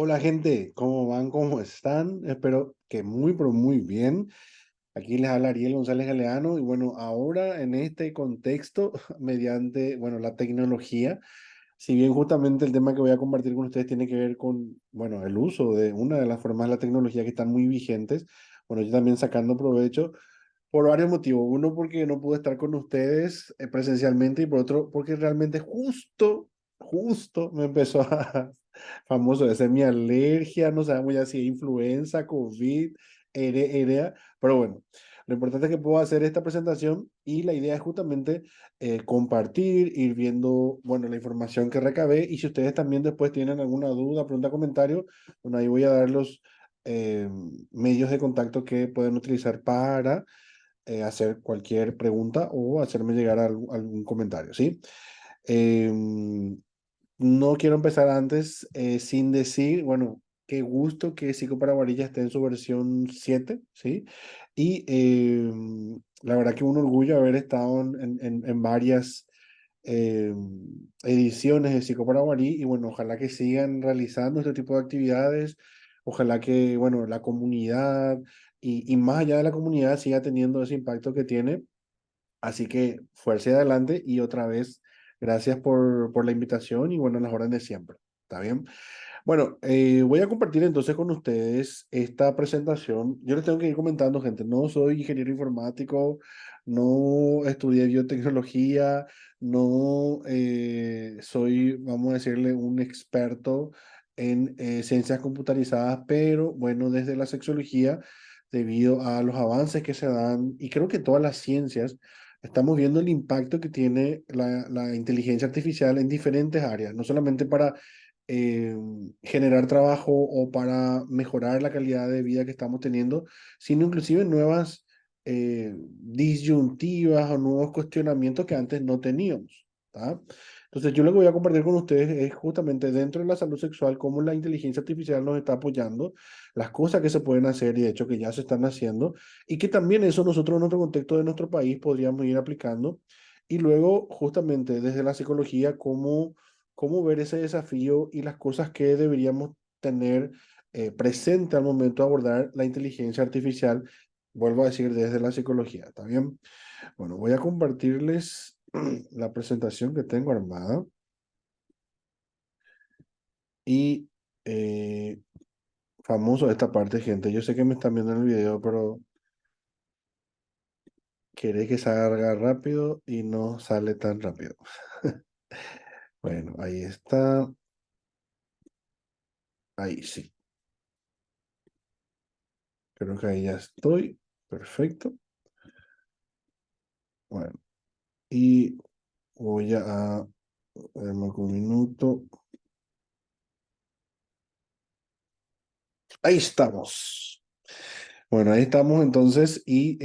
Hola gente, ¿cómo van? ¿Cómo están? Espero que muy, pero muy bien. Aquí les habla Ariel González Galeano y bueno, ahora en este contexto, mediante, bueno, la tecnología, si bien justamente el tema que voy a compartir con ustedes tiene que ver con, bueno, el uso de una de las formas de la tecnología que están muy vigentes, bueno, yo también sacando provecho por varios motivos. Uno, porque no pude estar con ustedes presencialmente y por otro, porque realmente justo me empezó a, famoso de ser mi alergia, no sabemos ya si es influenza, COVID, EREA, pero bueno, lo importante es que puedo hacer esta presentación y la idea es justamente compartir, ir viendo, bueno, la información que recabé y si ustedes también después tienen alguna duda, pregunta, comentario, bueno, ahí voy a dar los eh, medios de contacto que pueden utilizar para hacer cualquier pregunta o hacerme llegar algún comentario, ¿sí? No quiero empezar antes sin decir, bueno, qué gusto que Psico para Varilla esté en su versión 7, ¿sí? Y la verdad que un orgullo haber estado en varias eh, ediciones de Psico para Guarí y bueno, ojalá que sigan realizando este tipo de actividades, ojalá que, bueno, la comunidad y más allá de la comunidad siga teniendo ese impacto que tiene. Así que fuerza y adelante y otra vez, gracias por la invitación y bueno, las órdenes de siempre. ¿Está bien? Bueno, voy a compartir entonces con ustedes esta presentación. Yo les tengo que ir comentando, gente, no soy ingeniero informático, no estudié biotecnología, no soy, vamos a decirle, un experto en ciencias computarizadas, pero bueno, desde la sexología, debido a los avances que se dan, y creo que todas las ciencias, estamos viendo el impacto que tiene la inteligencia artificial en diferentes áreas, no solamente para eh, generar trabajo o para mejorar la calidad de vida que estamos teniendo, sino inclusive nuevas disyuntivas o nuevos cuestionamientos que antes no teníamos. ¿Tá? Entonces, yo lo que voy a compartir con ustedes es justamente dentro de la salud sexual, cómo la inteligencia artificial nos está apoyando, las cosas que se pueden hacer y de hecho que ya se están haciendo, y que también eso nosotros en nuestro contexto de nuestro país podríamos ir aplicando. Y luego, justamente desde la psicología, cómo ver ese desafío y las cosas que deberíamos tener presente al momento de abordar la inteligencia artificial, vuelvo a decir, desde la psicología. ¿Está bien? Bueno, voy a compartirles la presentación que tengo armada y famoso esta parte, gente. Yo sé que me están viendo en el video, pero queréis que salga rápido y no sale tan rápido. Bueno, ahí está. Ahí sí. Creo que ahí ya estoy. Perfecto. Bueno, y voy a darme un minuto. Ahí estamos. Bueno, ahí estamos entonces y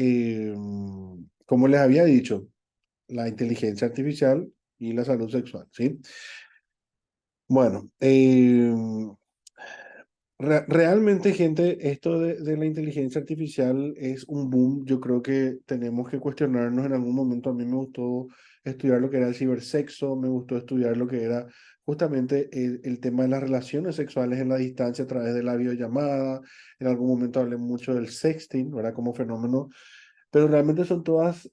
como les había dicho, la inteligencia artificial y la salud sexual, ¿sí? Bueno, realmente, gente, esto de la inteligencia artificial es un boom. Yo creo que tenemos que cuestionarnos en algún momento. A mí me gustó estudiar lo que era el cibersexo, me gustó estudiar lo que era justamente el tema de las relaciones sexuales en la distancia a través de la videollamada. En algún momento hablé mucho del sexting, ¿verdad? Como fenómeno, pero realmente son todas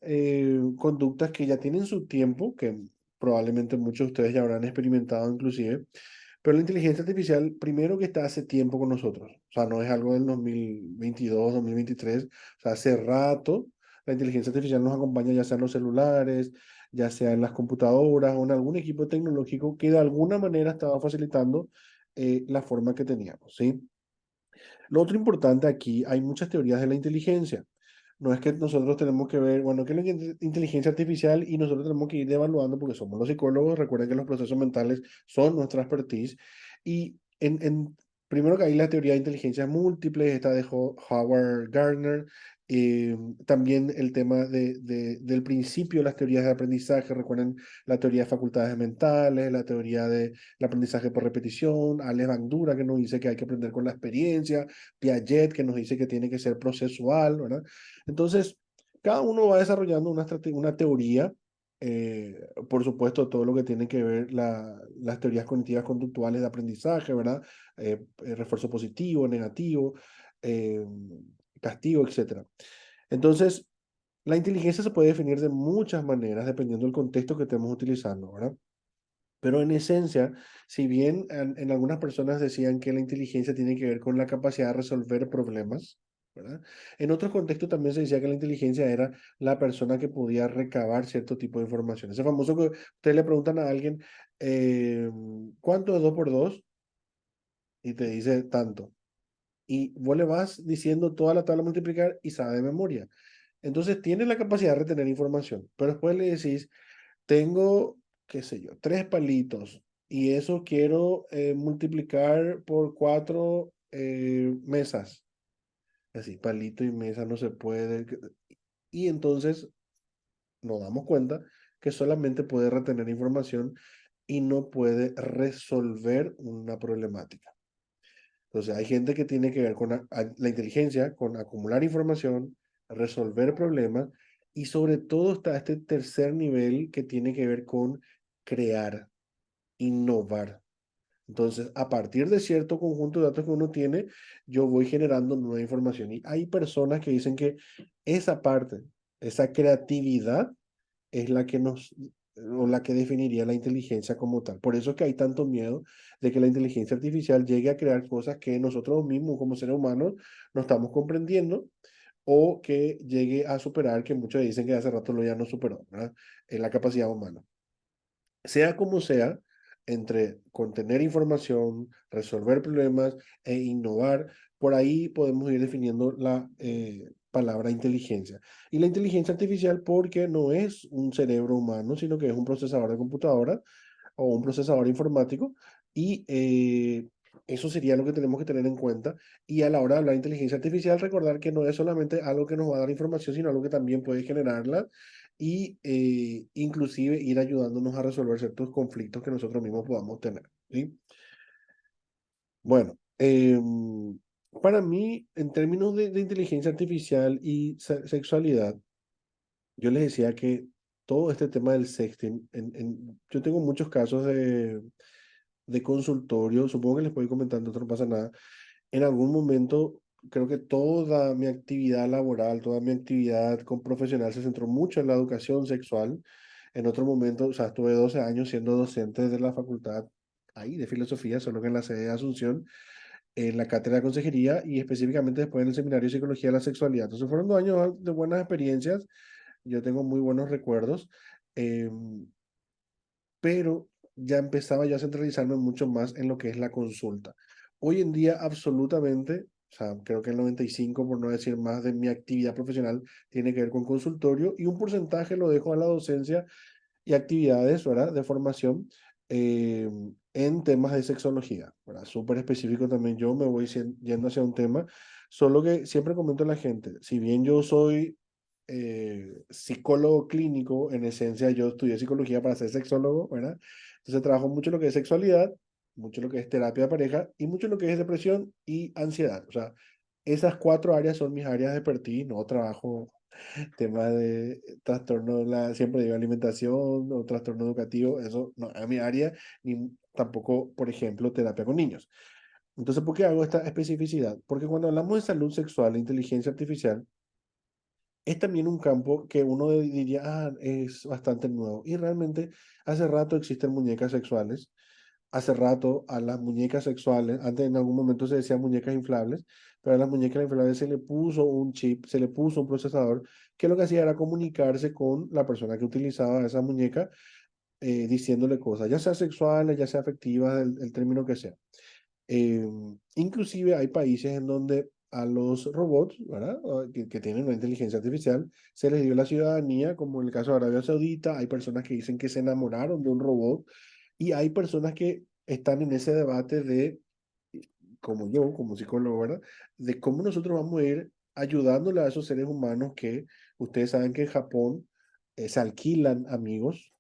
conductas que ya tienen su tiempo, que probablemente muchos de ustedes ya habrán experimentado inclusive, pero la inteligencia artificial, primero que está hace tiempo con nosotros, o sea, no es algo del 2022, 2023, o sea, hace rato la inteligencia artificial nos acompaña ya sea en los celulares, ya sea en las computadoras o en algún equipo tecnológico que de alguna manera estaba facilitando la forma que teníamos, ¿sí? Lo otro importante aquí, hay muchas teorías de la inteligencia. No es que nosotros tenemos que ver, bueno, qué es la inteligencia artificial y nosotros tenemos que ir evaluando porque somos los psicólogos. Recuerden que los procesos mentales son nuestra expertise. Y primero que hay la teoría de inteligencias múltiples, esta de Howard Gardner. eh, También el tema del principio de las teorías de aprendizaje. Recuerden la teoría de facultades mentales, la teoría del aprendizaje por repetición, Alex Bandura que nos dice que hay que aprender con la experiencia, Piaget que nos dice que tiene que ser procesual, ¿verdad? Entonces, cada uno va desarrollando una teoría Por supuesto, todo lo que tiene que ver las teorías cognitivas conductuales de aprendizaje, ¿verdad? Refuerzo positivo, negativo, eh, castigo, etcétera. Entonces, la inteligencia se puede definir de muchas maneras dependiendo del contexto que estemos utilizando, ¿verdad? Pero en esencia, si bien en algunas personas decían que la inteligencia tiene que ver con la capacidad de resolver problemas, ¿verdad? En otros contextos también se decía que la inteligencia era la persona que podía recabar cierto tipo de información. Ese famoso que ustedes le preguntan a alguien, eh, ¿cuánto es 2 por 2? Y te dice tanto. Y vos le vas diciendo toda la tabla a multiplicar y sabe de memoria. Entonces tiene la capacidad de retener información, pero después le decís, tengo, qué sé yo, 3 palitos y eso quiero multiplicar por 4 mesas. Así, palito y mesa no se puede. Y entonces nos damos cuenta que solamente puede retener información y no puede resolver una problemática. Entonces, hay gente que tiene que ver con la inteligencia, con acumular información, resolver problemas y sobre todo está este tercer nivel que tiene que ver con crear, innovar. Entonces, a partir de cierto conjunto de datos que uno tiene, yo voy generando nueva información. Y hay personas que dicen que esa parte, esa creatividad, es la que nos, o la que definiría la inteligencia como tal. Por eso es que hay tanto miedo de que la inteligencia artificial llegue a crear cosas que nosotros mismos como seres humanos no estamos comprendiendo o que llegue a superar, que muchos dicen que hace rato lo ya no superó, ¿verdad? En la capacidad humana. Sea como sea, entre contener información, resolver problemas e innovar, por ahí podemos ir definiendo la palabra inteligencia. Y la inteligencia artificial porque no es un cerebro humano, sino que es un procesador de computadora o un procesador informático y eso sería lo que tenemos que tener en cuenta. Y a la hora de hablar de inteligencia artificial, recordar que no es solamente algo que nos va a dar información, sino algo que también puede generarla y inclusive ir ayudándonos a resolver ciertos conflictos que nosotros mismos podamos tener. ¿Sí? Bueno, para mí, en términos de inteligencia artificial y sexualidad, yo les decía que todo este tema del sexting, yo tengo muchos casos de consultorio, supongo que les puedo ir comentando, no pasa nada. En algún momento, creo que toda mi actividad laboral, toda mi actividad con profesional se centró mucho en la educación sexual. En otro momento, o sea, estuve 12 años siendo docente de la facultad ahí de filosofía, solo que en la sede de Asunción, en la cátedra de consejería y específicamente después en el seminario de psicología de la sexualidad. Entonces fueron 2 años de buenas experiencias, yo tengo muy buenos recuerdos. Pero ya empezaba yo a centralizarme mucho más en lo que es la consulta. Hoy en día, absolutamente, o sea, creo que el 95, por no decir más, de mi actividad profesional tiene que ver con consultorio y un porcentaje lo dejo a la docencia y actividades, ¿verdad?, de formación eh, en temas de sexología, ¿verdad? Súper específico también yo me voy yendo hacia un tema, solo que siempre comento a la gente, si bien yo soy psicólogo clínico, en esencia yo estudié psicología para ser sexólogo, ¿verdad? Entonces trabajo mucho lo que es sexualidad, mucho lo que es terapia de pareja y mucho lo que es depresión y ansiedad. O sea, esas 4 áreas son mis áreas de expertise, no trabajo temas de trastorno, siempre digo alimentación o trastorno educativo, eso no es mi área, ni tampoco, por ejemplo, terapia con niños. Entonces, ¿por qué hago esta especificidad? Porque cuando hablamos de salud sexual e inteligencia artificial, es también un campo que uno diría, ah, es bastante nuevo. Y realmente hace rato existen muñecas sexuales. Hace rato a las muñecas sexuales, antes en algún momento se decía muñecas inflables, pero a las muñecas inflables se le puso un chip, se le puso un procesador que lo que hacía era comunicarse con la persona que utilizaba esa muñeca, diciéndole cosas, ya sea sexuales, ya sea afectivas, el término que sea. Eh, Inclusive hay países en donde a los robots, ¿verdad? Que tienen una inteligencia artificial, se les dio la ciudadanía, como en el caso de Arabia Saudita, hay personas que dicen que se enamoraron de un robot y hay personas que están en ese debate de, como yo, como psicólogo, ¿verdad? De cómo nosotros vamos a ir ayudándole a esos seres humanos que ustedes saben que en Japón se alquilan amigos,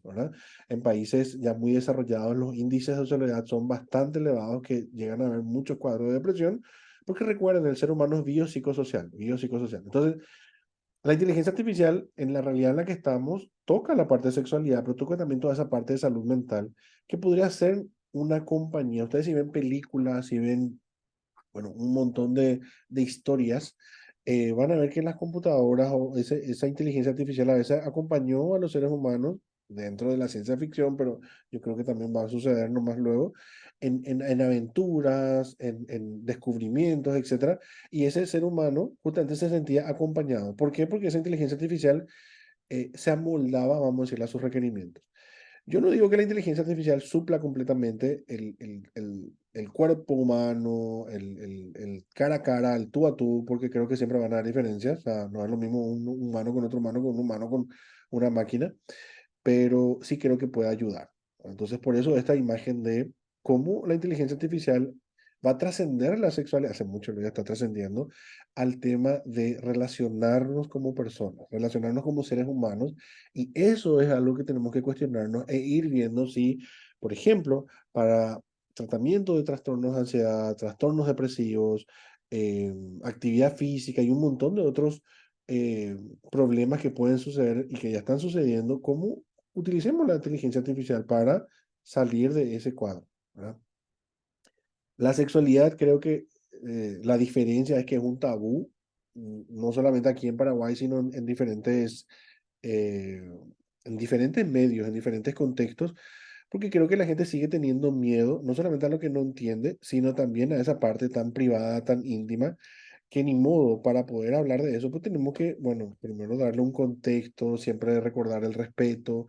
¿verdad? En países ya muy desarrollados los índices de soledad son bastante elevados que llegan a haber muchos cuadros de depresión, porque recuerden, el ser humano es biopsicosocial, biopsicosocial. Entonces, la inteligencia artificial, en la realidad en la que estamos, toca la parte de sexualidad, pero toca también toda esa parte de salud mental, que podría ser una compañía. Ustedes si ven películas, si ven, bueno, un montón de historias, van a ver que las computadoras o esa inteligencia artificial a veces acompañó a los seres humanos dentro de la ciencia ficción, pero yo creo que también va a suceder nomás luego en aventuras, en descubrimientos, etcétera. Y ese ser humano justamente se sentía acompañado. ¿Por qué? Porque esa inteligencia artificial se amoldaba, vamos a decir, a sus requerimientos. Yo no digo que la inteligencia artificial supla completamente el cuerpo humano, el cara a cara, el tú a tú, porque creo que siempre van a haber diferencias. O sea, no es lo mismo un humano con otro humano, con un humano con una máquina, pero sí creo que puede ayudar. Entonces, por eso esta imagen de cómo la inteligencia artificial va a trascender la sexualidad, hace mucho lo ya está trascendiendo, al tema de relacionarnos como personas, relacionarnos como seres humanos, y eso es algo que tenemos que cuestionarnos e ir viendo si, por ejemplo, para tratamiento de trastornos de ansiedad, trastornos depresivos, actividad física y un montón de otros eh, problemas que pueden suceder y que ya están sucediendo, cómo utilicemos la inteligencia artificial para salir de ese cuadro, ¿verdad? La sexualidad creo que la diferencia es que es un tabú, no solamente aquí en Paraguay, sino eh, en diferentes medios, en diferentes contextos, porque creo que la gente sigue teniendo miedo, no solamente a lo que no entiende, sino también a esa parte tan privada, tan íntima, que ni modo, para poder hablar de eso, pues tenemos que, bueno, primero darle un contexto, siempre recordar el respeto,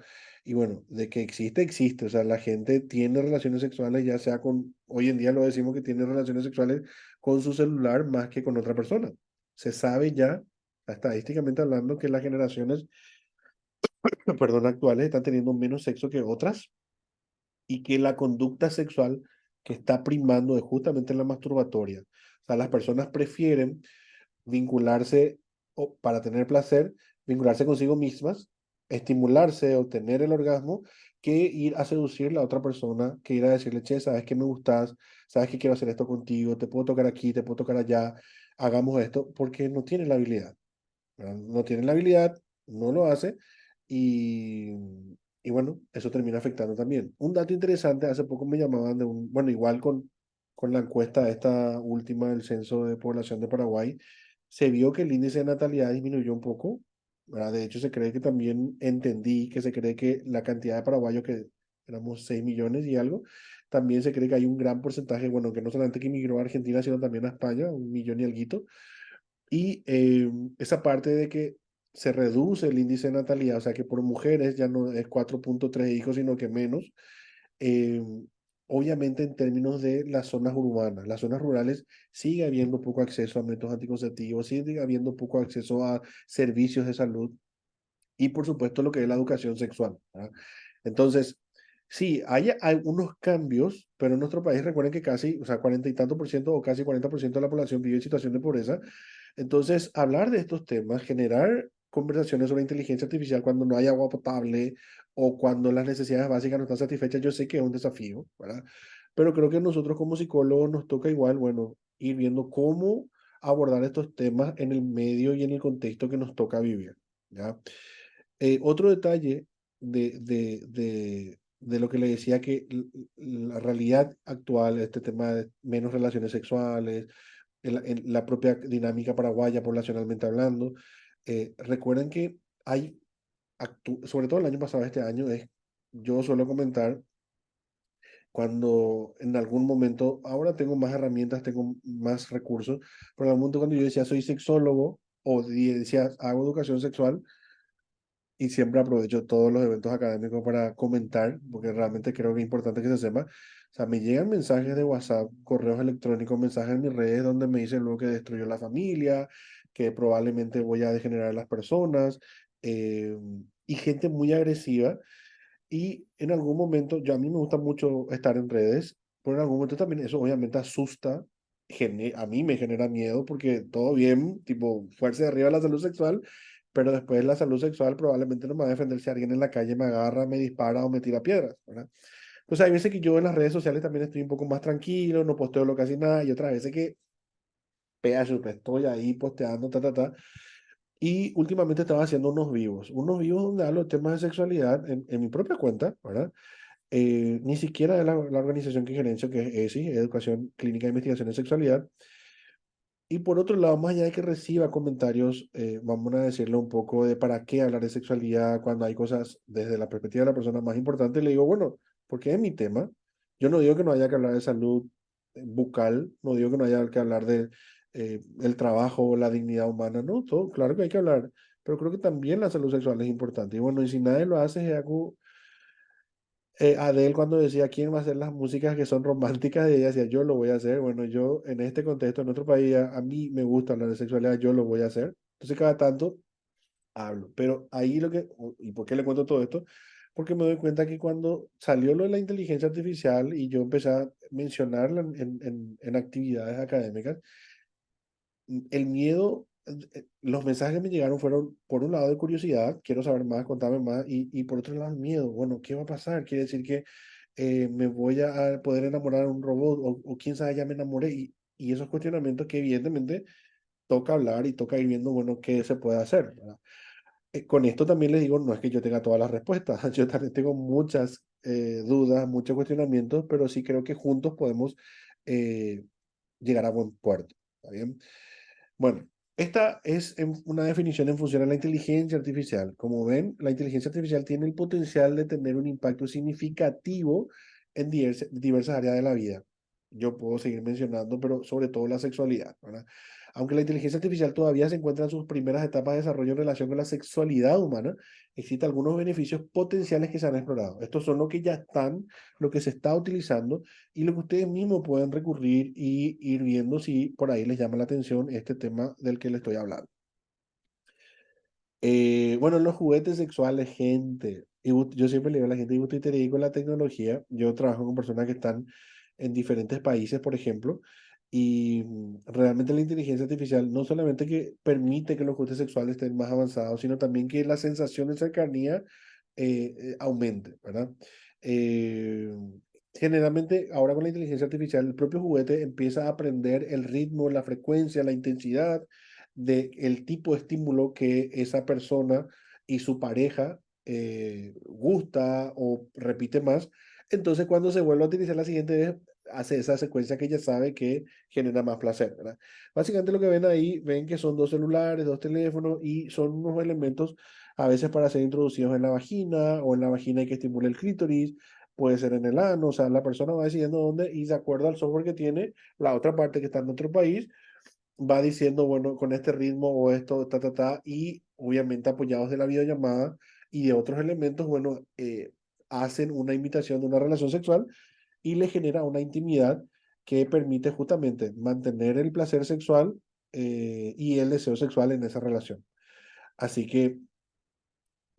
y bueno, de que existe, existe, o sea, la gente tiene relaciones sexuales, ya sea con, hoy en día lo decimos que tiene relaciones sexuales con su celular más que con otra persona. Se sabe ya, estadísticamente hablando, que las generaciones, perdón, actuales están teniendo menos sexo que otras y que la conducta sexual que está primando es justamente la masturbatoria. O sea, las personas prefieren vincularse o para tener placer, vincularse consigo mismas, estimularse, obtener el orgasmo, que ir a seducir a la otra persona, que ir a decirle, che, sabes que me gustas, sabes que quiero hacer esto contigo, te puedo tocar aquí, te puedo tocar allá, hagamos esto, porque no tiene la habilidad, ¿verdad? No tiene la habilidad, no lo hace y, y bueno, eso termina afectando también. Un dato interesante, hace poco me llamaban de un, bueno, igual con la encuesta esta última del Censo de Población de Paraguay, se vio que el índice de natalidad disminuyó un poco, ¿verdad? De hecho, se cree que también entendí que se cree que la cantidad de paraguayos, que éramos 6 millones y algo, también se cree que hay un gran porcentaje, bueno, que no solamente que emigró a Argentina, sino también a España, 1 millón y alguito, y esa parte de que se reduce el índice de natalidad, o sea que por mujeres ya no es 4,3 hijos, sino que menos, eh, obviamente en términos de las zonas urbanas, las zonas rurales sigue habiendo poco acceso a métodos anticonceptivos, sigue habiendo poco acceso a servicios de salud y por supuesto lo que es la educación sexual, ¿verdad? Entonces, sí, hay unos cambios, pero en nuestro país recuerden que casi, o sea, 40 y tanto por ciento o casi 40% de la población vive en situación de pobreza. Entonces, hablar de estos temas, generar conversaciones sobre inteligencia artificial cuando no hay agua potable o cuando las necesidades básicas no están satisfechas, yo sé que es un desafío, ¿verdad? Pero creo que nosotros como psicólogos nos toca igual, bueno, ir viendo cómo abordar estos temas en el medio y en el contexto que nos toca vivir, ¿ya? Otro detalle de lo que le decía que la realidad actual, este tema de menos relaciones sexuales, en la propia dinámica paraguaya poblacionalmente hablando, recuerden que hay, sobre todo el año pasado, este año, yo suelo comentar cuando en algún momento, ahora tengo más herramientas, tengo más recursos, pero en algún momento cuando yo decía soy sexólogo o decía hago educación sexual, y siempre aprovecho todos los eventos académicos para comentar, porque realmente creo que es importante que se sepa. O sea, me llegan mensajes de WhatsApp, correos electrónicos, mensajes en mis redes donde me dicen luego que destruyó la familia, que probablemente voy a degenerar a las personas, eh, y gente muy agresiva. Y en algún momento, yo a mí me gusta mucho estar en redes, pero en algún momento también eso obviamente asusta, a mí me genera miedo porque todo bien, tipo, fuerza de arriba la salud sexual, pero después la salud sexual probablemente no me va a defender si alguien en la calle me agarra, me dispara o me tira piedras, ¿verdad? Entonces hay veces que yo en las redes sociales también estoy un poco más tranquilo, no posteo casi nada, y otras veces que, pedazo, estoy ahí posteando, ta, ta, ta. Y últimamente estaba haciendo unos vivos donde hablo de temas de sexualidad en mi propia cuenta, ¿verdad? Ni siquiera de la organización que gerencio, que es ESI, Educación Clínica de Investigación en Sexualidad. Y por otro lado, más allá de que reciba comentarios, vamos a decirle un poco de para qué hablar de sexualidad cuando hay cosas desde la perspectiva de la persona más importante, le digo, bueno, porque es mi tema. Yo no digo que no haya que hablar de salud bucal, no digo que no haya que hablar de el trabajo o la dignidad humana, no, todo, claro que hay que hablar, pero creo que también la salud sexual es importante. Y bueno, y si nadie lo hace, es algo Adele cuando decía quién va a hacer las músicas que son románticas, ella decía yo lo voy a hacer. Bueno, yo en este contexto, en otro país, a mí me gusta hablar de sexualidad, yo lo voy a hacer. Entonces cada tanto hablo. Pero ahí ¿y por qué le cuento todo esto? Porque me doy cuenta que cuando salió lo de la inteligencia artificial y yo empecé a mencionarla en actividades académicas, el miedo, los mensajes que me llegaron fueron, por un lado, de curiosidad, quiero saber más, contame más, y por otro lado, el miedo, bueno, ¿qué va a pasar? Quiere decir que me voy a poder enamorar de un robot, o quién sabe, ya me enamoré, y esos cuestionamientos que evidentemente toca hablar y toca ir viendo, bueno, qué se puede hacer, ¿verdad? Con esto también les digo, no es que yo tenga todas las respuestas, yo también tengo muchas dudas, muchos cuestionamientos, pero sí creo que juntos podemos eh, llegar a buen puerto, ¿está bien? Bueno, esta es una definición en función a la inteligencia artificial. Como ven, la inteligencia artificial tiene el potencial de tener un impacto significativo en diversas áreas de la vida. Yo puedo seguir mencionando, pero sobre todo la sexualidad, ¿verdad? Aunque la inteligencia artificial todavía se encuentra en sus primeras etapas de desarrollo en relación con la sexualidad humana, existen algunos beneficios potenciales que se han explorado. Estos son los que ya están, lo que se está utilizando y lo que ustedes mismos pueden recurrir y ir viendo si por ahí les llama la atención este tema del que les estoy hablando. Bueno, los juguetes sexuales, gente. Yo siempre le digo a la gente, y usted te dedico a la tecnología. Yo trabajo con personas que están en diferentes países, por ejemplo, y realmente la inteligencia artificial no solamente que permite que los juguetes sexuales estén más avanzados, sino también que la sensación de cercanía aumente, ¿verdad? Eh, Generalmente, ahora con la inteligencia artificial, el propio juguete empieza a aprender el ritmo, la frecuencia, la intensidad de el tipo de estímulo que esa persona y su pareja gusta o repite más. Entonces, cuando se vuelve a utilizar la siguiente vez, hace esa secuencia que ella sabe que genera más placer, ¿verdad? Básicamente lo que ven ahí, ven que son dos celulares, dos teléfonos y son unos elementos a veces para ser introducidos en la vagina o en la vagina hay que estimular el clítoris, puede ser en el ano, o sea, la persona va decidiendo dónde y de acuerdo al software que tiene, la otra parte que está en otro país va diciendo, bueno, con este ritmo o esto, y obviamente apoyados de la videollamada y de otros elementos, bueno, hacen una imitación de una relación sexual y le genera una intimidad que permite justamente mantener el placer sexual y el deseo sexual en esa relación. Así que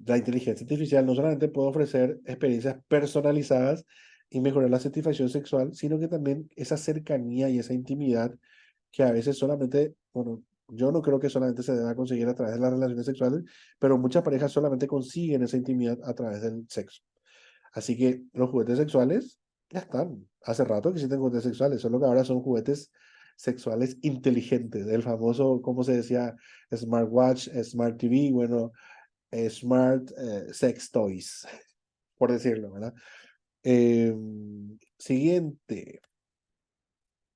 la inteligencia artificial no solamente puede ofrecer experiencias personalizadas y mejorar la satisfacción sexual, sino que también esa cercanía y esa intimidad que a veces solamente, bueno, yo no creo que solamente se deba conseguir a través de las relaciones sexuales, pero muchas parejas solamente consiguen esa intimidad a través del sexo. Así que los juguetes sexuales ya están. Hace rato que existen juguetes sexuales, solo que ahora son juguetes sexuales inteligentes. El famoso, como se decía, smartwatch, smart TV, bueno, smart sex toys, por decirlo, ¿verdad? Eh, Siguiente.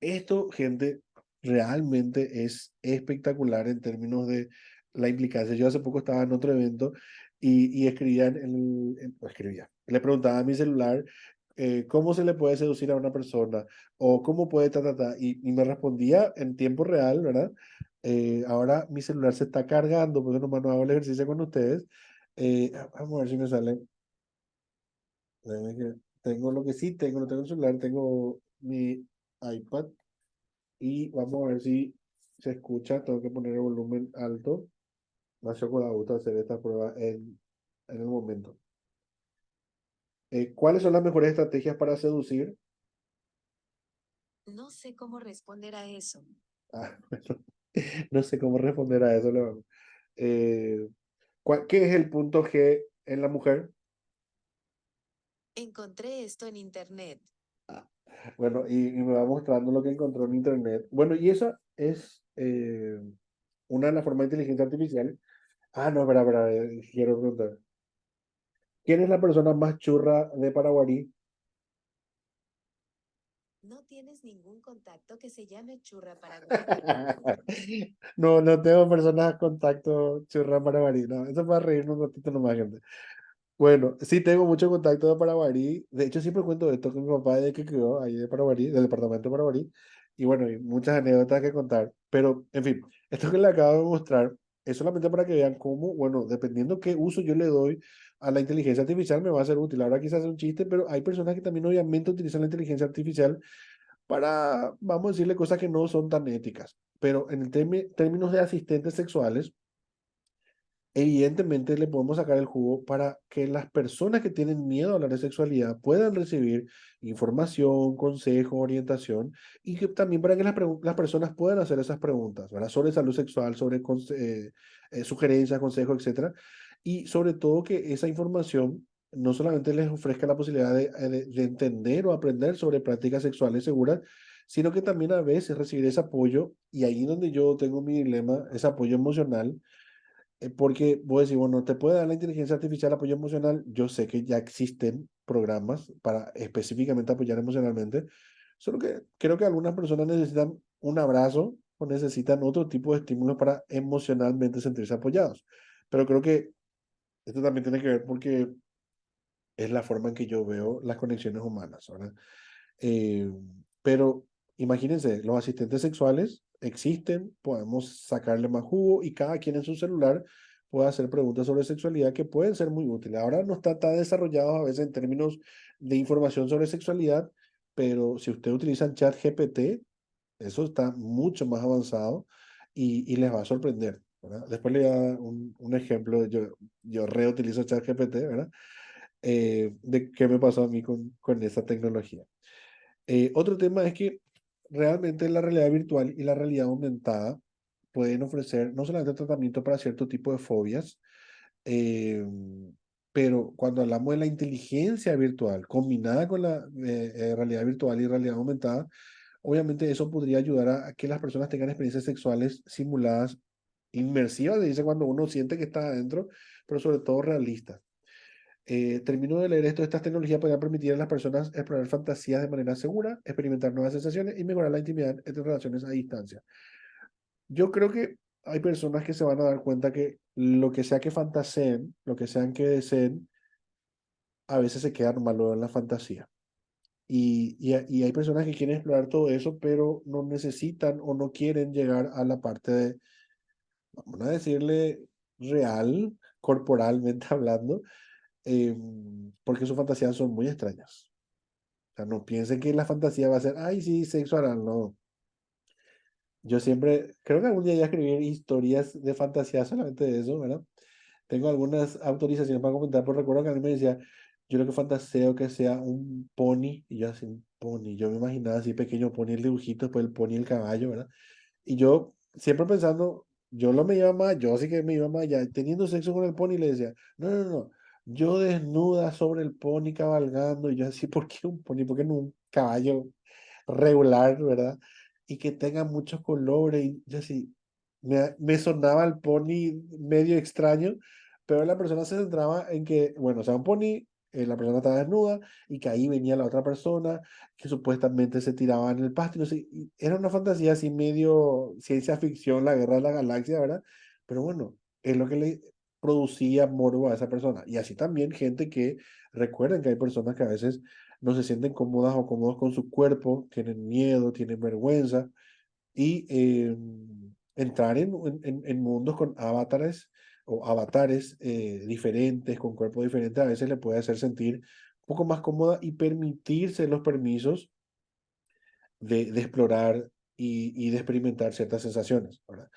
Esto, gente, realmente es espectacular en términos de la implicancia. Yo hace poco estaba en otro evento y escribía, o escribía, le preguntaba a mi celular cómo se le puede seducir a una persona o cómo puede, y me respondía en tiempo real, ¿verdad? Ahora mi celular se está cargando, porque nomás no hago el ejercicio con ustedes. Vamos a ver si me sale. Déjame tengo lo que sí tengo, no tengo el celular, tengo mi iPad. Y vamos a ver si se escucha. Tengo que poner el volumen alto. Me hace con la gusto hacer esta prueba en el momento. ¿Cuáles son las mejores estrategias para seducir? No sé cómo responder a eso. Ah, bueno, no sé cómo responder a eso. Eh, ¿Qué es el punto G en la mujer? Encontré esto en internet. Ah, bueno, y me va mostrando lo que encontró en internet. Bueno, y esa es una de las formas de inteligencia artificial. Ah, no, espera, quiero preguntar. ¿Quién es la persona más churra de Paraguay? No tienes ningún contacto que se llame Churra Paraguarí. No, no tengo personas a contacto churra Paraguay. No, eso es para reírnos un ratito nomás, gente. Bueno, sí tengo mucho contacto de Paraguarí. De hecho, siempre cuento esto con mi papá de que quedó ahí de Paraguarí, del departamento de Paraguarí. Y bueno, hay muchas anécdotas que contar. Pero, en fin, esto que le acabo de mostrar es solamente para que vean cómo, bueno, dependiendo qué uso yo le doy a la inteligencia artificial, me va a ser útil. Ahora quizás es un chiste, pero hay personas que también obviamente utilizan la inteligencia artificial para, vamos a decirle, cosas que no son tan éticas. Pero en el términos de asistentes sexuales, evidentemente le podemos sacar el jugo para que las personas que tienen miedo a hablar de sexualidad puedan recibir información, consejo, orientación y que también para que las personas puedan hacer esas preguntas, ¿verdad? Sobre salud sexual, sobre sugerencias, consejos, etcétera. Y sobre todo que esa información no solamente les ofrezca la posibilidad de entender o aprender sobre prácticas sexuales seguras, sino que también a veces recibir ese apoyo, y ahí donde yo tengo mi dilema, ese apoyo emocional porque vos decís, bueno, ¿te puede dar la inteligencia artificial apoyo emocional? Yo sé que ya existen programas para específicamente apoyar emocionalmente, solo que creo que algunas personas necesitan un abrazo o necesitan otro tipo de estímulos para emocionalmente sentirse apoyados. Pero creo que esto también tiene que ver porque es la forma en que yo veo las conexiones humanas, ¿verdad? Eh, pero imagínense, los asistentes sexuales existen, podemos sacarle más jugo y cada quien en su celular puede hacer preguntas sobre sexualidad que pueden ser muy útiles. Ahora no está tan desarrollado a veces en términos de información sobre sexualidad, pero si ustedes utilizan ChatGPT, eso está mucho más avanzado y les va a sorprender, ¿verdad? Después le voy a dar un ejemplo, yo reutilizo ChatGPT, ¿verdad? De qué me pasó a mí con esa tecnología. Otro tema es que realmente la realidad virtual y la realidad aumentada pueden ofrecer no solamente tratamiento para cierto tipo de fobias, eh, pero cuando hablamos de la inteligencia virtual combinada con la realidad virtual y realidad aumentada, obviamente eso podría ayudar a que las personas tengan experiencias sexuales simuladas, inmersivas, dice cuando uno siente que está adentro, pero sobre todo realistas. Termino de leer esto, estas tecnologías podrían permitir a las personas explorar fantasías de manera segura, experimentar nuevas sensaciones y mejorar la intimidad entre relaciones a distancia. Yo creo que hay personas que se van a dar cuenta que lo que sea que fantaseen, lo que sean que deseen, a veces se queda nomás luego en la fantasía. Y hay personas que quieren explorar todo eso, pero no necesitan o no quieren llegar a la parte de, vamos a decirle, real, corporalmente hablando, porque sus fantasías son muy extrañas. O sea, no piensen que la fantasía va a ser, ay, sí, sexo oral, no. Yo siempre, creo que algún día ya escribir historias de fantasía solamente de eso, ¿verdad? Tengo algunas autorizaciones para comentar, pero recuerdo que a mí me decía, yo lo que fantaseo que sea un pony, y yo así, un pony, yo me imaginaba así pequeño pony, el dibujito, después el pony, el caballo, ¿verdad? Y yo siempre pensando, yo lo me iba más, yo sí que me iba más allá, teniendo sexo con el pony, le decía, no, yo desnuda sobre el pony cabalgando, y yo así, ¿por qué un pony? ¿Por qué no un caballo regular, verdad? Y que tenga muchos colores, y yo así, me sonaba el pony medio extraño, pero la persona se centraba en que, bueno, o sea, un pony, la persona estaba desnuda, y que ahí venía la otra persona, que supuestamente se tiraba en el pasto, y no sé, y era una fantasía así medio ciencia ficción, la guerra de la galaxia, ¿verdad? Pero bueno, es lo que le producía morbo a esa persona. Y así también gente que, recuerden que hay personas que a veces no se sienten cómodas o cómodos con su cuerpo, tienen miedo, tienen vergüenza, y entrar en mundos con avatares o avatares diferentes, con cuerpos diferentes, a veces le puede hacer sentir un poco más cómoda y permitirse los permisos de explorar y de experimentar ciertas sensaciones, ¿verdad?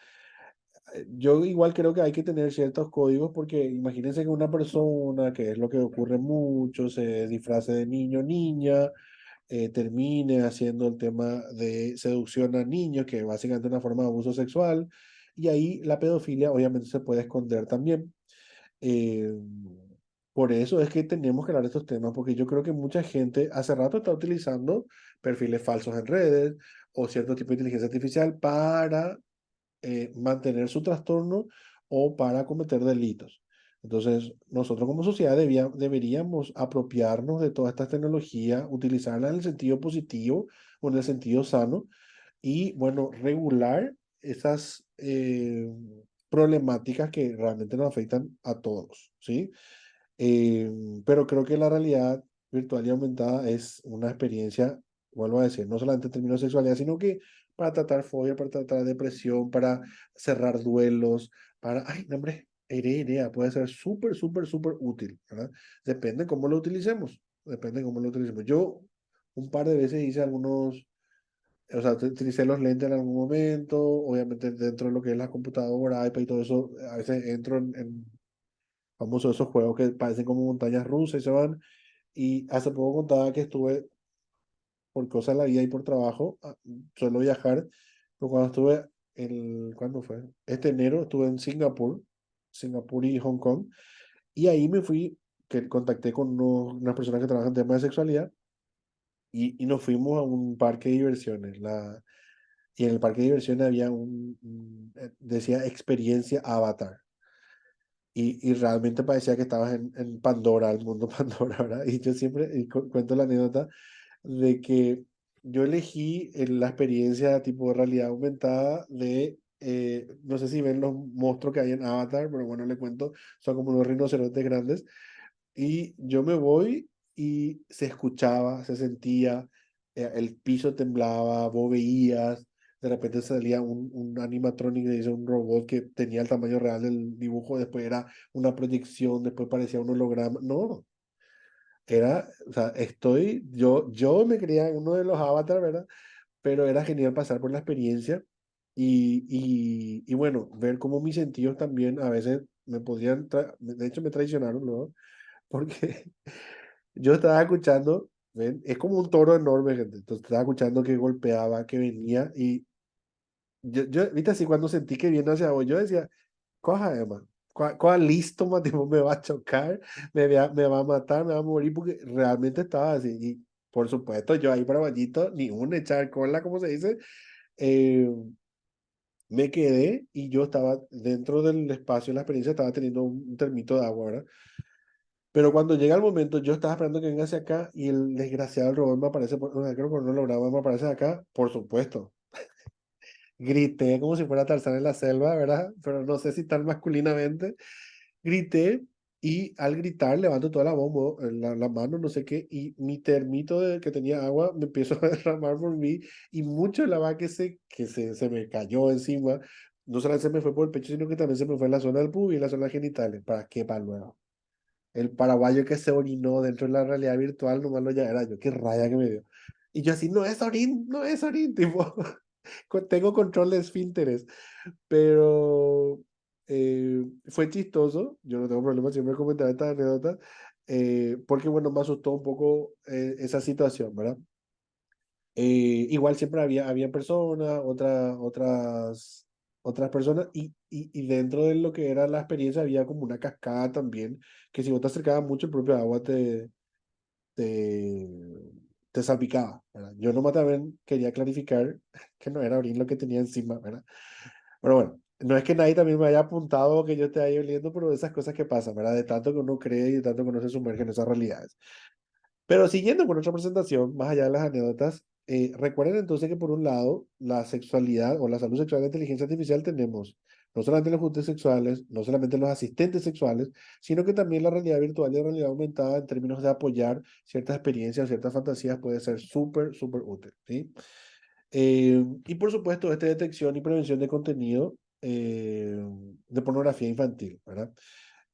Yo igual creo que hay que tener ciertos códigos porque imagínense que una persona, que es lo que ocurre mucho, se disfrace de niño o niña, termine haciendo el tema de seducción a niños, que básicamente es una forma de abuso sexual, y ahí la pedofilia obviamente se puede esconder también. Eh, por eso es que tenemos que hablar de estos temas, porque yo creo que mucha gente hace rato está utilizando perfiles falsos en redes o cierto tipo de inteligencia artificial para mantener su trastorno o para cometer delitos. Entonces, nosotros como sociedad deberíamos apropiarnos de toda esta tecnología, utilizarla en el sentido positivo o en el sentido sano y, bueno, regular esas problemáticas que realmente nos afectan a todos, ¿sí? Eh, pero creo que la realidad virtual y aumentada es una experiencia, vuelvo a decir, no solamente en términos de sexualidad, sino que para tratar fobia, para tratar depresión, para cerrar duelos, ay, no, hombre, idea, puede ser súper, súper, súper útil, ¿verdad? Depende cómo lo utilicemos, depende cómo lo utilicemos. Yo un par de veces hice algunos, o sea, utilicé los lentes en algún momento, obviamente dentro de lo que es la computadora, iPad y todo eso, a veces entro en famosos esos juegos que parecen como montañas rusas y se van. Y hace poco contaba que estuve por cosas de la vida y por trabajo, suelo viajar, pero cuando estuve, ¿cuándo fue? Este enero estuve en Singapur y Hong Kong, y ahí me fui, que contacté con unas personas que trabajan en temas de sexualidad, y nos fuimos a un parque de diversiones. Y en el parque de diversiones había decía experiencia Avatar. Y realmente parecía que estabas en Pandora, el mundo Pandora, ¿verdad? Y yo siempre cuento la anécdota de que yo elegí la experiencia tipo de realidad aumentada no sé si ven los monstruos que hay en Avatar, pero bueno, le cuento, son como unos rinocerontes grandes, y yo me voy y se escuchaba, se sentía, el piso temblaba, vos veías, de repente salía un animatronic, dice, un robot que tenía el tamaño real del dibujo, después era una proyección, después parecía un holograma. No, o sea, yo me creía uno de los avatars, ¿verdad? Pero era genial pasar por la experiencia y bueno, ver cómo mis sentidos también a veces me podían, de hecho me traicionaron, ¿no? Porque yo estaba escuchando, ¿ven? Es como un toro enorme, gente. Entonces estaba escuchando que golpeaba, que venía y viste así cuando sentí que viene hacia vos, yo decía, coja, Emma, cuál listo, ma, tipo, me va a chocar, me va a matar, me va a morir, porque realmente estaba así. Y por supuesto, yo ahí para bañito, ni un echar cola, como se dice, eh, me quedé y yo estaba dentro del espacio, la experiencia, estaba teniendo un termito de agua, ¿verdad? Pero cuando llega el momento, yo estaba esperando que venga hacia acá y el desgraciado del robot me aparece, creo que no lo lograba, me aparece acá, por supuesto. Grité como si fuera Tarzán en la selva, ¿verdad? Pero no sé si tan masculinamente. Grité y al gritar levanto toda la voz, la mano, no sé qué, y mi termito que tenía agua me empiezo a derramar por mí y mucho de la agua se me cayó encima. No solamente se me fue por el pecho, sino que también se me fue en la zona del pubis y en la zona genitales. ¿Para qué? Para luego. El paraguayo que se orinó dentro de la realidad virtual, nomás lo ya era yo. Qué raya que me dio. Y yo así, no es orín, no es orín, tipo, tengo control de esfínteres. Pero fue chistoso, yo no tengo problema siempre comentar esta anécdota, porque bueno, me asustó un poco esa situación, ¿verdad? Igual siempre había personas, otras personas, y dentro de lo que era la experiencia había como una cascada también, que si vos te acercabas mucho, el propio agua te, te salpicaba, ¿verdad? Yo nomás también quería clarificar que no era orín lo que tenía encima, ¿verdad? Pero bueno, no es que nadie también me haya apuntado o que yo esté ahí oliendo, pero esas cosas que pasan, ¿verdad? De tanto que uno cree y de tanto que uno se sumerge en esas realidades. Pero siguiendo con nuestra presentación, más allá de las anécdotas, recuerden entonces que por un lado, la sexualidad o la salud sexual de inteligencia artificial tenemos no solamente los juguetes sexuales, no solamente los asistentes sexuales, sino que también la realidad virtual y la realidad aumentada en términos de apoyar ciertas experiencias, ciertas fantasías puede ser súper, súper útil, ¿sí? Y por supuesto, esta detección y prevención de contenido de pornografía infantil, ¿verdad?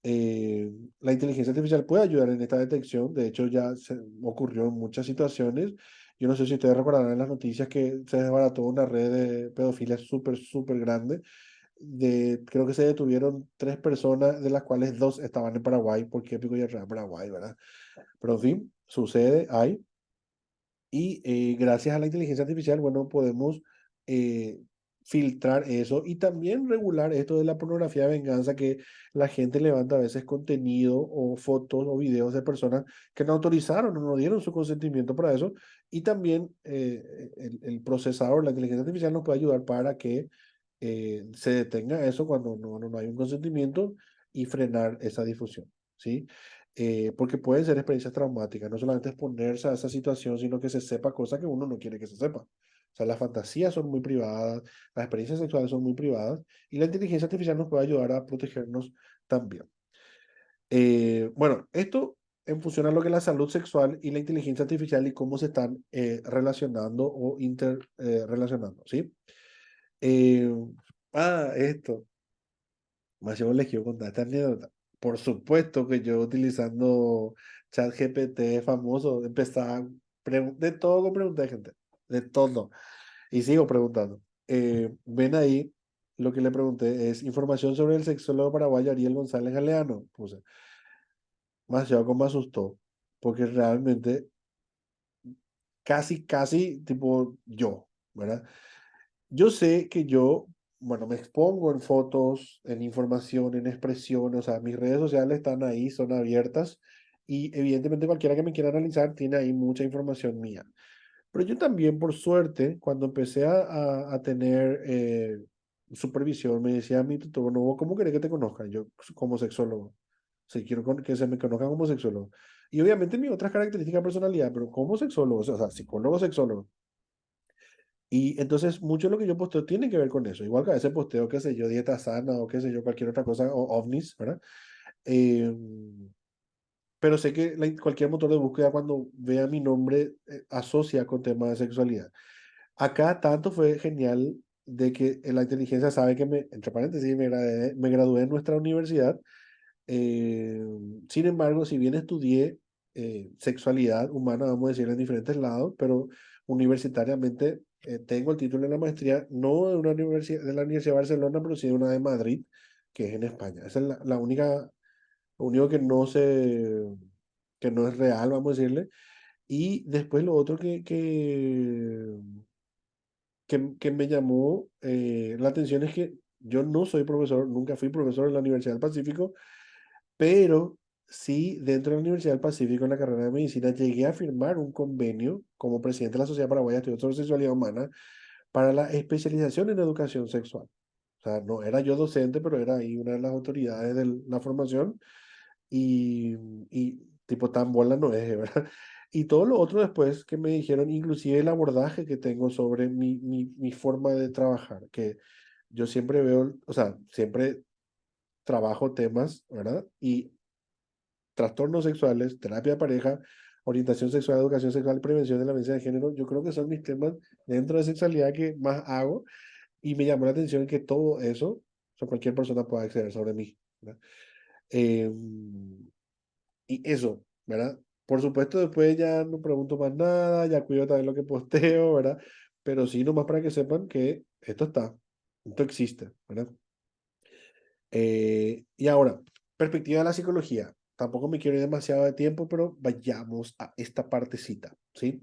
La inteligencia artificial puede ayudar en esta detección, de hecho ya se ocurrió en muchas situaciones. Yo no sé si ustedes recordarán en las noticias que se desbarató una red de pedofilia súper, súper grande. Creo que se detuvieron 3 personas, de las cuales 2 estaban en Paraguay, porque Pico y en Paraguay, ¿verdad? Pero en fin, sucede, hay. Y gracias a la inteligencia artificial, bueno, podemos eh, filtrar eso y también regular esto de la pornografía de venganza, que la gente levanta a veces contenido o fotos o videos de personas que no autorizaron o no dieron su consentimiento para eso. Y también el procesador, la inteligencia artificial nos puede ayudar para que se detenga eso cuando no hay un consentimiento y frenar esa difusión, ¿sí? Porque pueden ser experiencias traumáticas, no solamente exponerse a esa situación, sino que se sepa cosas que uno no quiere que se sepa. O sea, las fantasías son muy privadas, las experiencias sexuales son muy privadas y la inteligencia artificial nos puede ayudar a protegernos también. Bueno, esto en función a lo que es la salud sexual y la inteligencia artificial y cómo se están relacionando o interrelacionando, ¿sí? Eh, esto, más yo les quiero contar esta anécdota. Por supuesto que yo utilizando ChatGPT famoso, empezaba de todo con preguntas, gente, de todo. Y sigo preguntando. Ven ahí, lo que le pregunté es información sobre el sexólogo paraguayo Ariel González Galeano. Puse, más yo como me asustó, porque realmente casi, tipo yo, ¿verdad? Yo sé que yo, bueno, me expongo en fotos, en información, en expresión, o sea, mis redes sociales están ahí, son abiertas y evidentemente cualquiera que me quiera analizar tiene ahí mucha información mía. Pero yo también, por suerte, cuando empecé a tener supervisión, me decía mi tutor, bueno, ¿vos ¿cómo querés que te conozcan? Yo como sexólogo. Sí, quiero que se me conozcan como sexólogo. Y obviamente mi otras características de personalidad, pero como sexólogo, o sea, psicólogo, sexólogo. Y entonces, mucho de lo que yo posteo tiene que ver con eso. Igual que a veces posteo, qué sé yo, dieta sana o qué sé yo, cualquier otra cosa, o ovnis, ¿verdad? Eh, pero sé que cualquier motor de búsqueda cuando vea mi nombre asocia con temas de sexualidad. Acá tanto fue genial de que la inteligencia sabe que entre paréntesis, me gradué en nuestra universidad. Eh, Sin embargo, si bien estudié sexualidad humana, vamos a decir, en diferentes lados, pero universitariamente tengo el título de la maestría, no de una universidad, de la Universidad de Barcelona, pero sí de una de Madrid, que es en España. Esa es la única, lo único que no es real, vamos a decirle. Y después lo otro que me llamó la atención es que yo no soy profesor, nunca fui profesor en la Universidad del Pacífico, pero sí, dentro de la Universidad del Pacífico, en la carrera de medicina, llegué a firmar un convenio como presidente de la Sociedad Paraguaya de Estudios sobre Sexualidad Humana para la especialización en educación sexual. O sea, no era yo docente, pero era ahí una de las autoridades de la formación y, y tipo tan bola no es, ¿verdad? Y todo lo otro después que me dijeron, inclusive el abordaje que tengo sobre mi forma de trabajar, que yo siempre veo, o sea, siempre trabajo temas, ¿verdad? Y trastornos sexuales, terapia de pareja, orientación sexual, educación sexual, prevención de la violencia de género, yo creo que son mis temas dentro de sexualidad que más hago y me llamó la atención que todo eso, o sea, cualquier persona pueda acceder sobre mí, ¿verdad? Eh, y eso, ¿verdad? Por supuesto, después ya no pregunto más nada, ya cuido también lo que posteo, ¿verdad? Pero sí, nomás para que sepan que esto existe, ¿verdad? Y ahora, perspectiva de la psicología. Tampoco me quiero ir demasiado de tiempo, pero vayamos a esta partecita, ¿sí?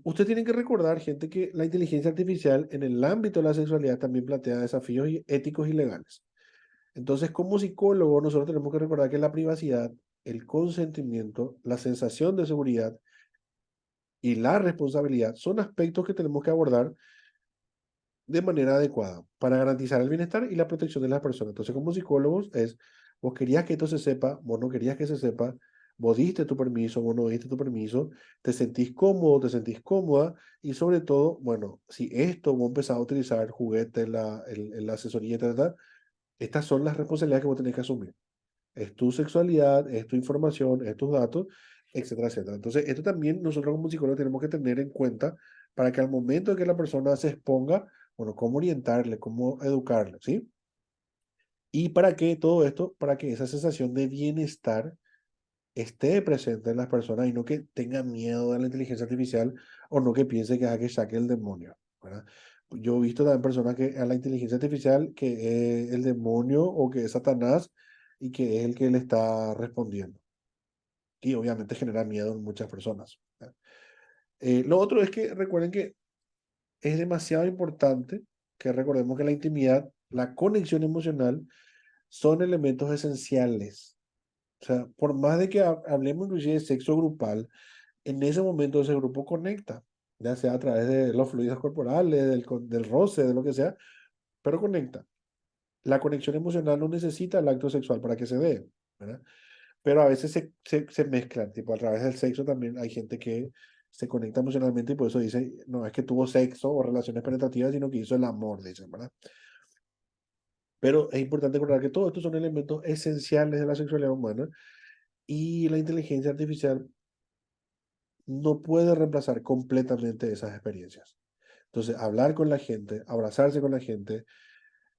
Ustedes tienen que recordar, gente, que la inteligencia artificial en el ámbito de la sexualidad también plantea desafíos éticos y legales. Entonces, como psicólogo, nosotros tenemos que recordar que la privacidad, el consentimiento, la sensación de seguridad y la responsabilidad son aspectos que tenemos que abordar de manera adecuada para garantizar el bienestar y la protección de las personas. Entonces, como psicólogos, vos querías que esto se sepa, vos no querías que se sepa, vos diste tu permiso, vos no diste tu permiso, te sentís cómodo, te sentís cómoda y sobre todo, bueno, si esto vos empezás a utilizar juguetes, la asesoría, tal, estas son las responsabilidades que vos tenés que asumir. Es tu sexualidad, es tu información, es tus datos, etcétera, etcétera. Entonces, esto también nosotros como psicólogos tenemos que tener en cuenta para que al momento de que la persona se exponga, bueno, cómo orientarle, cómo educarle, ¿sí? Y para que todo esto, para que esa sensación de bienestar esté presente en las personas y no que tenga miedo de la inteligencia artificial o no que piense que es que saque el demonio, ¿verdad? Yo he visto también personas que a la inteligencia artificial que es el demonio o que es Satanás y que es el que le está respondiendo. Y obviamente genera miedo en muchas personas, ¿verdad? Lo otro es que recuerden que es demasiado importante que recordemos que la intimidad, la conexión emocional son elementos esenciales. O sea, por más de que hablemos inclusive de sexo grupal, en ese momento ese grupo conecta. ya sea a través de los fluidos corporales, del roce, de lo que sea, pero conecta. La conexión emocional no necesita el acto sexual para que se dé, ¿verdad? Pero a veces se mezclan, tipo a través del sexo también hay gente que se conecta emocionalmente y por eso dice, no es que tuvo sexo o relaciones penetrativas, sino que hizo el amor, dicen, ¿verdad? Pero es importante recordar que todos estos son elementos esenciales de la sexualidad humana y la inteligencia artificial no puede reemplazar completamente esas experiencias. Entonces, hablar con la gente, abrazarse con la gente,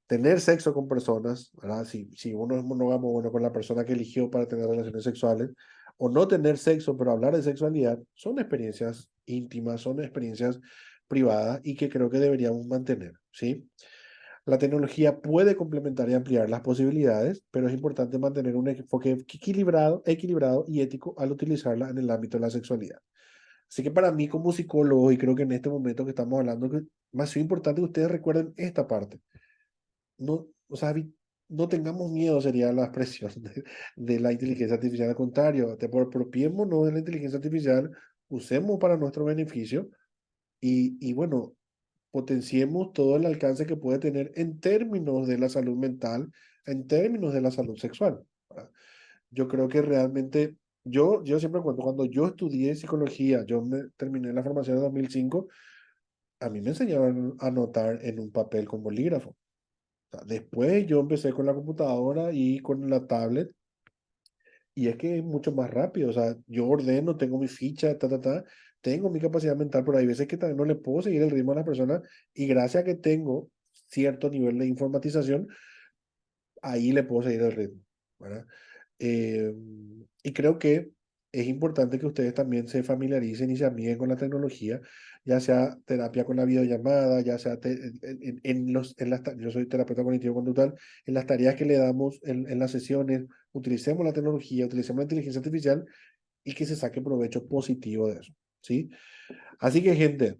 tener sexo con personas, ¿verdad? Si uno es monógamo, bueno, con la persona que eligió para tener relaciones sexuales, o no tener sexo, pero hablar de sexualidad, son experiencias íntimas, son experiencias privadas y que creo que deberíamos mantener, ¿sí? La tecnología puede complementar y ampliar las posibilidades, pero es importante mantener un enfoque equilibrado y ético al utilizarla en el ámbito de la sexualidad. Así que para mí como psicólogo, y creo que en este momento que estamos hablando, que más es importante que ustedes recuerden esta parte. No, o sea, no tengamos miedo, sería la expresión de la inteligencia artificial. Al contrario, apropiémonos de la inteligencia artificial, usemos para nuestro beneficio y bueno, potenciemos todo el alcance que puede tener en términos de la salud mental, en términos de la salud sexual, ¿verdad? Yo creo que realmente, yo siempre cuento, cuando yo estudié psicología, terminé la formación en 2005, a mí me enseñaron a anotar en un papel con bolígrafo. O sea, después yo empecé con la computadora y con la tablet, y es que es mucho más rápido. O sea, yo ordeno, tengo mi ficha, tengo mi capacidad mental, pero hay veces que también no le puedo seguir el ritmo a las personas, y gracias a que tengo cierto nivel de informatización, ahí le puedo seguir el ritmo, ¿verdad? Eh, y creo que es importante que ustedes también se familiaricen y se amiguen con la tecnología, ya sea terapia con la videollamada, ya sea yo soy terapeuta cognitivo-conductual, en las tareas que le damos en las sesiones, utilicemos la tecnología, utilicemos la inteligencia artificial y que se saque provecho positivo de eso, ¿sí? Así que, gente,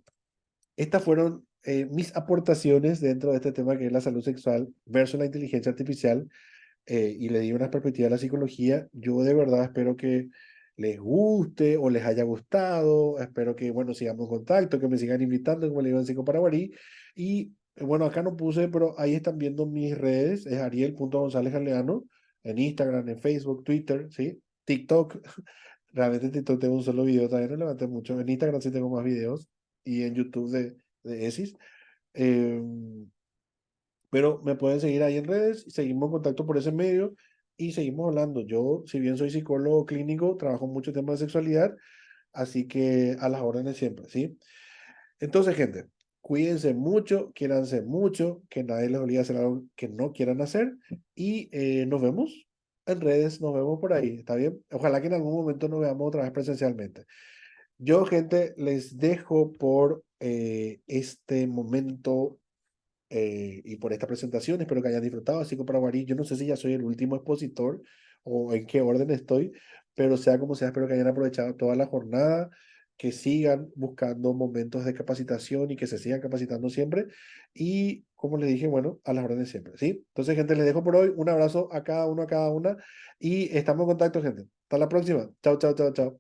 estas fueron mis aportaciones dentro de este tema que es la salud sexual versus la inteligencia artificial, y le di una perspectiva a la psicología. Yo de verdad espero que les guste o les haya gustado. Espero que, bueno, sigamos en contacto, que me sigan invitando, como le digo en Psico Paraguarí. Y bueno, acá no puse, pero ahí están viendo mis redes. Es Ariel.González Galeano en Instagram, en Facebook, Twitter, ¿sí? TikTok. Realmente en TikTok tengo un solo video, también no levanté mucho. En Instagram sí tengo más videos y en YouTube de ESIS. Em, pero me pueden seguir ahí en redes y seguimos en contacto por ese medio y seguimos hablando. Yo, si bien soy psicólogo clínico, trabajo mucho temas de sexualidad, así que a las órdenes siempre, ¿sí? Entonces, gente, cuídense mucho, quiéranse mucho, que nadie les obligue a hacer algo que no quieran hacer y nos vemos en redes, nos vemos por ahí, ¿está bien? Ojalá que en algún momento nos veamos otra vez presencialmente. Yo, gente, les dejo por este momento y por esta presentación. Espero que hayan disfrutado. Así que para Guarí, yo no sé si ya soy el último expositor o en qué orden estoy, pero sea como sea, espero que hayan aprovechado toda la jornada, que sigan buscando momentos de capacitación y que se sigan capacitando siempre. Y como les dije, bueno, a las órdenes siempre, ¿sí? Entonces, gente, les dejo por hoy. Un abrazo a cada uno, a cada una. Y estamos en contacto, gente. Hasta la próxima. Chao, chao, chao, chao.